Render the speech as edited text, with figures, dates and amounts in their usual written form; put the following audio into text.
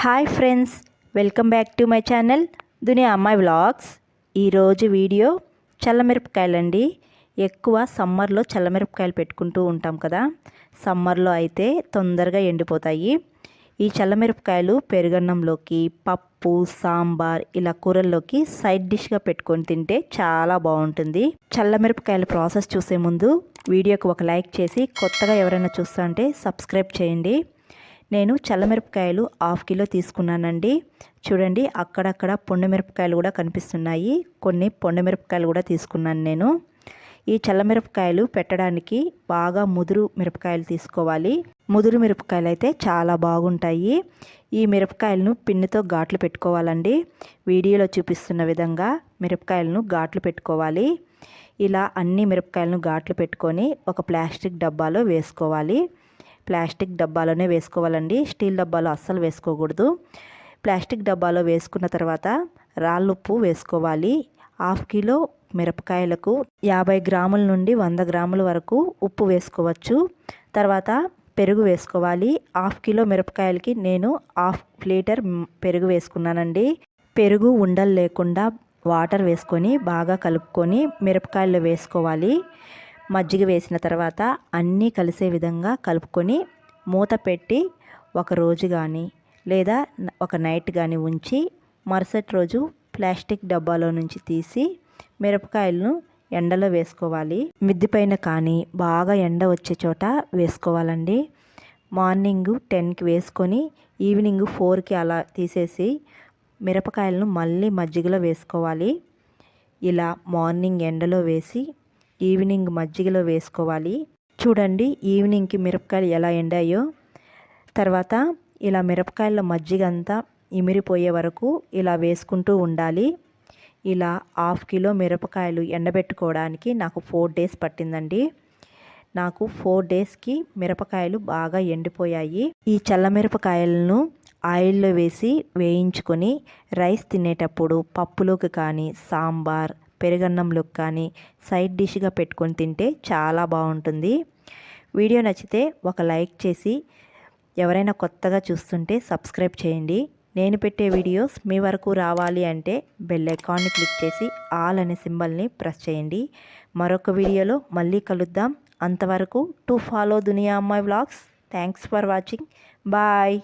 Hi friends, welcome back to my channel Duniya Ammayi vlogs. ఈరోజు video చల్లమిరపకాయలండి. ఎక్కువ సమ్మర్లో చల్లమిరపకాయలు పెట్టుకుంటూ ఉంటాం కదా. సమ్మర్లో అయితే తొందరగా ఎండిపోతాయి. ఈ చల్లమిరపకాయలు పెరుగన్నంలోకి, పప్పు, సాంబార్ ఇలా కూరల్లోకి సైడ్ డిష్గా పెట్టుకొని తింటే చాలా బాగుంటుంది. చల్లమిరపకాయల ప్రాసెస్ చూసే ముందు వీడియోకి ఒక లైక్ చేసి కొత్తగా ఎవరైనా చూస్తా అంటే సబ్స్క్రైబ్ చేయండి. నేను చల్లమిరపకాయలు 1/2 కిలో తీసుకున్నానండి. చూడండి, అక్కడక్కడ పొండుమిరపకాయలు కూడా కనిపిస్తున్నాయి. కొన్ని పొండుమిరపకాయలు కూడా తీసుకున్నాను నేను. ఈ చల్లమిరపకాయలు పెట్టడానికి బాగా ముదురు మిరపకాయలు తీసుకోవాలి. ముదురు మిరపకాయలు అయితే చాలా బాగుంటాయి. ఈ మిరపకాయలను పిన్నుతో ఘాట్లు పెట్టుకోవాలండి. వీడియోలో చూపిస్తున్న విధంగా మిరపకాయలను ఘాట్లు పెట్టుకోవాలి. ఇలా అన్ని మిరపకాయలను ఘాట్లు పెట్టుకొని ఒక ప్లాస్టిక్ డబ్బాలో వేసుకోవాలి. ప్లాస్టిక్ డబ్బాలోనే వేసుకోవాలండి, స్టీల్ డబ్బాలో అస్సలు వేసుకోకూడదు. ప్లాస్టిక్ డబ్బాలో వేసుకున్న తర్వాత రాళ్ళుప్పు వేసుకోవాలి. 1/2 కిలో మిరపకాయలకు 50 గ్రాముల నుండి 100 గ్రాముల వరకు ఉప్పు వేసుకోవచ్చు. తర్వాత పెరుగు వేసుకోవాలి. 1/2 కిలో మిరపకాయలకి నేను 1/2 లీటర్ పెరుగు వేసుకున్నానండి. పెరుగు ఉండలు లేకుండా వాటర్ వేసుకొని బాగా కలుపుకొని మిరపకాయల్లో వేసుకోవాలి. మజ్జిగ వేసిన తర్వాత అన్నీ కలిసే విధంగా కలుపుకొని మూత పెట్టి ఒక రోజు కానీ లేదా ఒక నైట్ కానీ ఉంచి మరుసటి రోజు ప్లాస్టిక్ డబ్బాలో నుంచి తీసి మిరపకాయలను ఎండలో వేసుకోవాలి. మిద్ది పైన కానీ బాగా ఎండ వచ్చే చోట వేసుకోవాలండి. మార్నింగ్ 10కి వేసుకొని ఈవినింగ్ 4కి అలా తీసేసి మిరపకాయలను మళ్ళీ మజ్జిగలో వేసుకోవాలి. ఇలా మార్నింగ్ ఎండలో వేసి ఈవినింగ్ మజ్జిగలో వేసుకోవాలి. చూడండి, ఈవినింగ్కి మిరపకాయలు ఎలా ఎండాయో. తర్వాత ఇలా మిరపకాయల మజ్జిగ అంతా ఇమిరిపోయే వరకు ఇలా వేసుకుంటూ ఉండాలి. ఇలా 1/2 కిలో మిరపకాయలు ఎండబెట్టుకోవడానికి నాకు 4 డేస్ పట్టిందండి. నాకు 4 డేస్కి మిరపకాయలు బాగా ఎండిపోయాయి. ఈ చల్లమిరపకాయలను ఆయిల్లో వేసి వేయించుకొని రైస్ తినేటప్పుడు పప్పులోకి కానీ సాంబార్ పెరుగన్నంలోకి కానీ సైడ్ డిష్గా పెట్టుకొని తింటే చాలా బాగుంటుంది. వీడియో నచ్చితే ఒక లైక్ చేసి ఎవరైనా కొత్తగా చూస్తుంటే సబ్స్క్రైబ్ చేయండి. నేను పెట్టే వీడియోస్ మీ వరకు రావాలి అంటే బెల్ ఐకాన్ని క్లిక్ చేసి ఆల్ అనే సింబల్ని ప్రెస్ చేయండి. మరొక వీడియోలో మళ్ళీ కలుద్దాం. అంతవరకు to follow Duniya Ammayi vlogs. Thanks for watching. Bye.